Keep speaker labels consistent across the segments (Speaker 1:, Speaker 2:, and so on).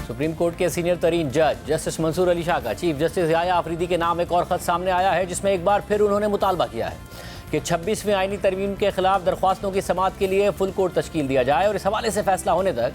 Speaker 1: Supreme court के senior तरीन जज जस्टिस मंसूर अली शाह का चीफ जस्टिस याया आफरीदी के नाम एक और खत सामने आया है, जिसमें एक बार फिर उन्होंने मुतालबा किया है कि 26वीं आईनी तरमीम के खिलाफ दरख्वास्तों की समाअत के लिए फुल कोर्ट तश्कील दिया जाए और इस हवाले से फैसला होने तक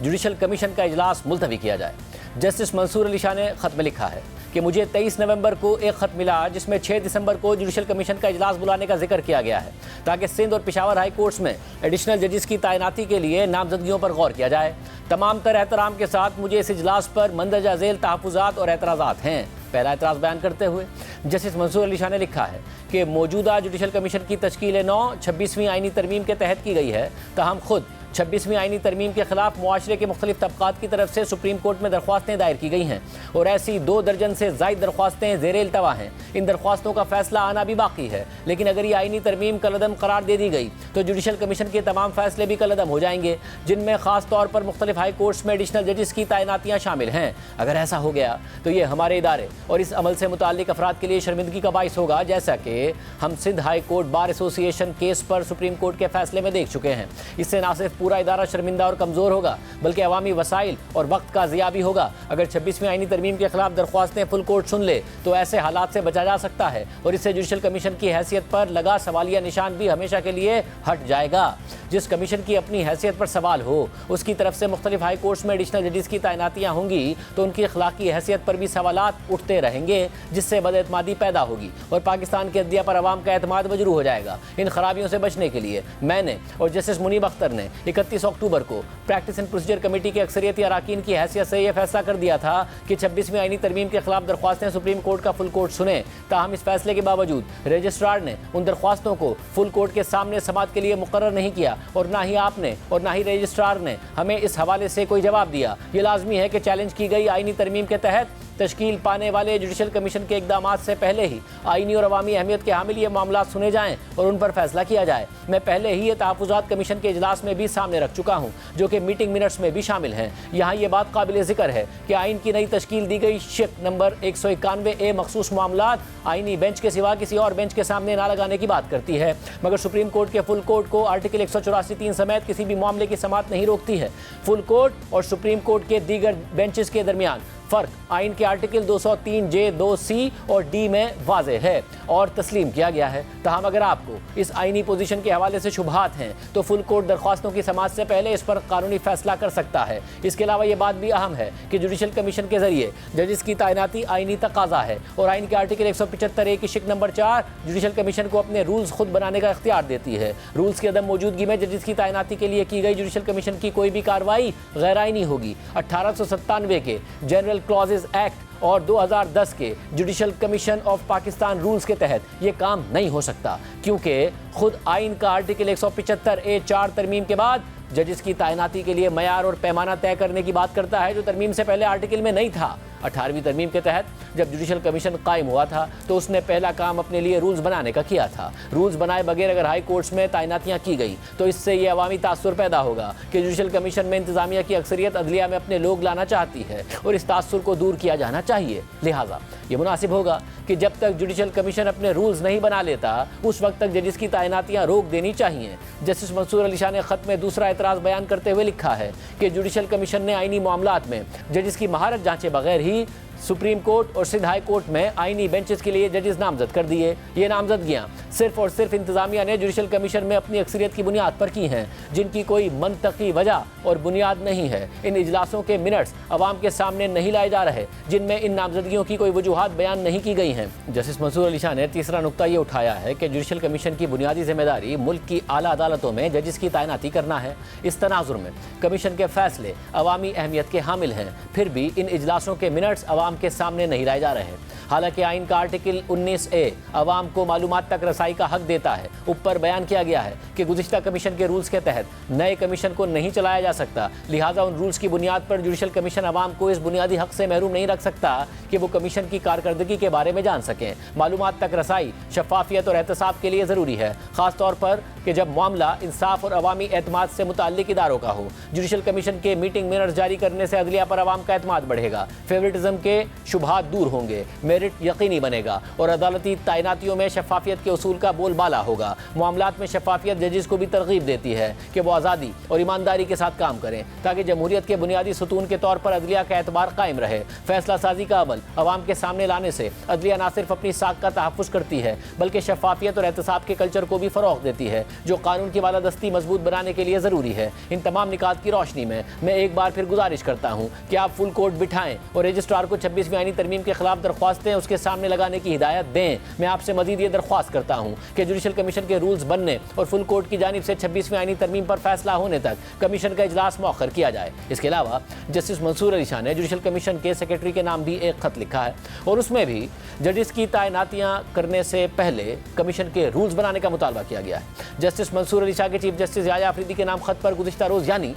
Speaker 1: जुडिशल कमीशन का इजलास मुलतवी किया जाए। जस्टिस मंसूर अली शाह ने खत में लिखा है कि मुझे 23 नवंबर को एक खत मिला जिसमें 6 दिसंबर को जुडिशल कमीशन का इजलास बुलाने का जिक्र किया गया है ताकि सिंध और पेशावर हाई कोर्ट्स में एडिशनल जजेस की तैनाती के लिए नामजदगियों पर गौर किया जाए। तमाम तर एहतराम के साथ मुझे इस इजलास पर मंदरजा झेल तहफ़्फ़ुज़ात और एतराज़ात हैं। पहला एतराज़ बयान करते हुए जस्टिस मंसूर अली शाह ने लिखा है कि मौजूदा जुडिशल कमीशन की तश्कील 26वीं आईनी तरमीम के तहत की गई है, ताहम खुद 26वीं आईनी तरमीम के खिलाफ मुआशरे के मुख्तलिफ तबक़ात की तरफ से सुप्रीम कोर्ट में दरख्वास्तें दायर की गई हैं और ऐसी 2 दर्जन से ज़ायद दरख्वास्तें ज़ेरे इल्तवा हैं। इन दरख्वास्तों का फैसला आना भी बाकी है, लेकिन अगर ये आईनी तरमीम कलअदम करार दे दी गई तो जुडिशल कमीशन के तमाम फैसले भी कलअदम हो जाएंगे, जिनमें ख़ास तौर पर मुख्तलिफ हाई कोर्ट्स में एडिशनल जजेस की तैनातियाँ शामिल हैं। अगर ऐसा हो गया तो ये हमारे इदारे और इस अमल से मुताल्लिक अफराद के लिए शर्मिंदगी का बाइस होगा, जैसा कि हम Sindh high court bar association case पर सुप्रीम कोर्ट के फैसले में देख चुके हैं। इससे न सिर्फ पूरा इदारा शर्मिंदा और कमज़ोर होगा बल्कि अवामी वसाइल और वक्त का ज़िया भी होगा। अगर 26वीं आईनी तरमीम के खिलाफ दरख्वास्तें फुल कोर्ट सुन ले तो ऐसे हालात से बचा जा सकता है और इससे जुडिशल कमीशन की हैसियत पर लगा सवालिया निशान भी हमेशा के लिए हट जाएगा। जिस कमीशन की अपनी हैसियत पर सवाल हो उसकी तरफ से मुख्तलिफ हाई कोर्ट्स में एडिशनल जजेस की तैनातियाँ होंगी तो उनकी अखलाकी हैसियत पर भी सवालात उठते रहेंगे, जिससे बदएतमादी पैदा होगी और पाकिस्तान के अदलिया पर अवाम का एतमाद मजरू हो जाएगा। इन खराबियों से बचने के लिए मैंने और जस्टिस मुनीब अख्तर ने 31 अक्टूबर को प्रैक्टिस एंड प्रोसीजर कमेटी के अक्सरियती अराकीन की हैसियत से यह फैसला कर दिया था कि 26वीं आईनी तरमीम के खिलाफ दरख्वास्तें सुप्रीम कोर्ट का फुल कोर्ट सुने। ताहम इस फैसले के बावजूद रजिस्ट्रार ने उन दरख्वास्तों को फुल कोर्ट के सामने समाअत के लिए मुकर्रर नहीं किया और ना ही आपने और ना ही रजिस्ट्रार ने हमें इस हवाले से कोई जवाब दिया। ये लाजमी है कि चैलेंज की गई आईनी तरमीम के तहत तश्कील पाने वाले जुडिशल कमीशन के इक़दामात से पहले ही आईनी और अवामी अहमियत के हामिल ये मामला सुने जाएं और उन पर फैसला किया जाए। मैं पहले ही ये तहफ़्फ़ुज़ात कमीशन के इजलास में भी सामने रख चुका हूँ, जो कि मीटिंग मिनट्स में भी शामिल हैं। यहाँ ये बात काबिल ज़िक्र है कि आइन की नई तश्कील दी गई शिक नंबर 191A मखसूस मामलात आईनी बेंच के सिवा किसी और बेंच के सामने ना लगाने की बात करती है, मगर सुप्रीम कोर्ट के फुल कोर्ट को आर्टिकल 184(3) समेत किसी भी मामले की समाअत नहीं रोकती है। फुल कोर्ट और सुप्रीम कोर्ट के दीगर बेंचेस के दरमियान फ़र्क आइन के आर्टिकल 203J 2C और D में वाज़े है और तस्लीम किया गया है। ताहम अगर आपको इस आइनी पोजीशन के हवाले से शुबहात हैं तो फुल कोर्ट दरख्वास्तों की समाअत से पहले इस पर कानूनी फैसला कर सकता है। इसके अलावा ये बात भी अहम है कि जुडिशल कमीशन के जरिए जजेस की तैनाती आइनी तकाजा है और आइन के आर्टिकल 175A की शिक नंबर 4 जुडिशल कमीशन को अपने रूल्स खुद बनाने का इख्तियार देती है। रूल्स की अदम मौजूदगी में जजेस की तैनाती के लिए की गई जुडिशल कमीशन की कोई भी कार्रवाई गैर आइनी होगी। 1897 के जनरल क्लॉजेज एक्ट और 2010 के judicial commission of Pakistan rules के तहत ये काम नहीं हो सकता, क्योंकि खुद आइन का आर्टिकल 175A(4) तरमीम के बाद जजेस की तैनाती के लिए मयार और पैमाना तय करने की बात करता है, जो तरमीम से पहले आर्टिकल में नहीं था। 18वीं तरमीम के तहत जब जुडिशल कमीशन कायम हुआ था तो उसने पहला काम अपने लिए रूल्स बनाने का किया था। रूल्स बनाए बगैर अगर हाई कोर्ट्स में तैनातियाँ की गई तो इससे ये अवामी तासुर पैदा होगा कि जुडिशल कमीशन में इंतजामिया की अक्सरियत अदलिया में अपने लोग लाना चाहती है और इस तासुर को दूर किया जाना चाहिए। लिहाजा ये मुनासिब होगा कि जब तक जुडिशल कमीशन अपने रूल्स नहीं बना लेता उस वक्त तक जजेस की तैनातियाँ रोक देनी चाहिए। जस्टिस मंसूर अली शाह ने खत में दूसरा एतराज़ बयान करते हुए लिखा है कि जुडिशल कमीशन ने आइनी मामलात में जजेस की महारत जांचे बगैर ही सुप्रीम कोर्ट और सिंध हाई कोर्ट में आइनी बेंचेस के लिए जजेस नामजद कर दिए। ये नामजदगियाँ सिर्फ और सिर्फ इंतजामिया ने जुडिशल कमीशन में अपनी अक्सरियत की बुनियाद पर की हैं, जिनकी कोई मनतकी वजह और बुनियाद नहीं है। इन इजलासों के मिनट्स अवाम के सामने नहीं लाए जा रहे, जिनमें इन नामजदगियों की कोई वजूहात बयान नहीं की गई हैं। जस्टिस मंसूर अली शाह ने तीसरा नुक्ता ये उठाया है कि जुडिशल कमीशन की बुनियादी जिम्मेदारी मुल्क की आला अदालतों में जजेस की तैनाती करना है। इस तनाजुर में कमीशन के फैसले अवामी अहमियत के हामिल हैं, फिर भी इन इजलासों के मिनट्स अवाम के सामने नहीं लाए जा रहे। हालांकि आइन का आर्टिकल 19A अवाम को मालूमात तक रसाई का हक देता है। ऊपर बयान किया गया है कि गुज़िश्ता कमीशन के रूल्स के तहत नए कमीशन को नहीं चलाया जा सकता, लिहाजा उन रूल्स की बुनियाद पर जुडिशल कमीशन अवाम को इस बुनियादी हक से महरूम नहीं रख सकता कि वो कमीशन की कारकर्दगी के बारे में जान सकें। मालूमात तक रसाई शफाफियत और एहतसाब के लिए ज़रूरी है, ख़ास तौर पर कि जब मामला इंसाफ और अवामी एतमाद से मुताल्लिक इदारों का हो। जुडिशल कमीशन के मीटिंग मिनट्स जारी करने से अदलिया पर अवाम का एतमाद बढ़ेगा, फेवरेटिज्म के शुबहात दूर होंगे। मेरे میرٹ یقینی بنے گا اور عدالتی تعیناتیوں میں شفافیت کے اصول کا بول بالا ہوگا۔ معاملات میں شفافیت ججز کو بھی ترغیب دیتی ہے کہ وہ آزادی اور ایمانداری کے ساتھ کام کریں تاکہ جمہوریت کے بنیادی ستون کے طور پر عدلیہ کا اعتبار قائم رہے۔ فیصلہ سازی کا عمل عوام کے سامنے لانے سے عدلیہ نہ صرف اپنی ساکھ کا تحفظ کرتی ہے بلکہ شفافیت اور احتساب کے کلچر کو بھی فروغ دیتی ہے جو قانون کی بالادستی مضبوط بنانے کے لیے ضروری ہے۔ ان تمام نکات کی روشنی میں ایک بار پھر گزارش کرتا ہوں کہ آپ فل کورٹ بٹھائیں اور رجسٹرار کو 26ویں آئینی ترمیم کے خلاف درخواستیں اس کے سامنے لگانے کی ہدایت دیں۔ میں آپ سے مزید یہ درخواست کرتا ہوں کہ جوڈیشل کمیشن کے رولز بننے اور فل کورٹ کی جانب سے 26ویں آئینی ترمیم پر فیصلہ ہونے تک کمیشن کا اجلاس مؤخر کیا جائے۔ اس کے علاوہ جسٹس منصور علی شاہ نے جوڈیشل کمیشن کے سیکریٹری کے نام بھی ایک خط لکھا ہے اور اس میں بھی ججز کی تعیناتیاں کرنے سے پہلے کمیشن کے رولز بنانے کا مطالبہ کیا گیا ہے۔ جسٹس منصور علی شاہ کے چیف جسٹس یحییٰ آفریدی کے نام خط پر گزشتہ روز یعنی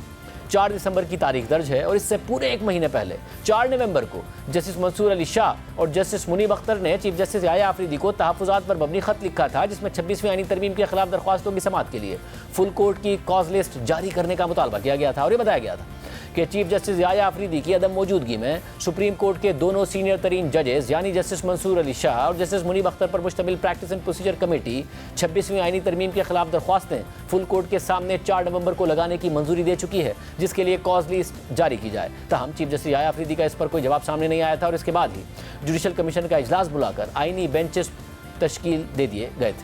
Speaker 1: 4 دسمبر کی تاریخ درج ہے اور اس سے پورے ایک مہینے پہلے 4 نومبر کو جسٹس منصور علی شاہ اور جسٹس منیب اختر نے چیف جسٹس یحییٰ آفریدی کو تحفظات پر مبنی خط لکھا تھا جس میں 26ویں آئینی ترمیم کے خلاف درخواستوں کی سماعت کے لیے فل کورٹ کی کاز لسٹ جاری کرنے کا مطالبہ کیا گیا تھا اور یہ بتایا گیا تھا کہ چیف جسٹس یحییٰ آفریدی کی عدم موجودگی میں سپریم کورٹ کے دونوں سینئر ترین ججز یعنی جسٹس منصور علی شاہ اور جسٹس منیب اختر پر مشتمل پریکٹس اینڈ پروسیجر کمیٹی 26ویں آئینی ترمیم کے خلاف درخواستیں فل کورٹ کے سامنے 4 نومبر کو لگانے کی منظوری دے چکی ہے جس کے لیے کاز لسٹ جاری کی جائے۔ تاہم چیف جسٹس یحییٰ آفریدی کا اس پر کوئی جواب سامنے نہیں آیا تھا اور اس کے بعد ہی جوڈیشل کمیشن کا اجلاس بلا کر آئینی بینچز تشکیل دے دیے گئے تھے۔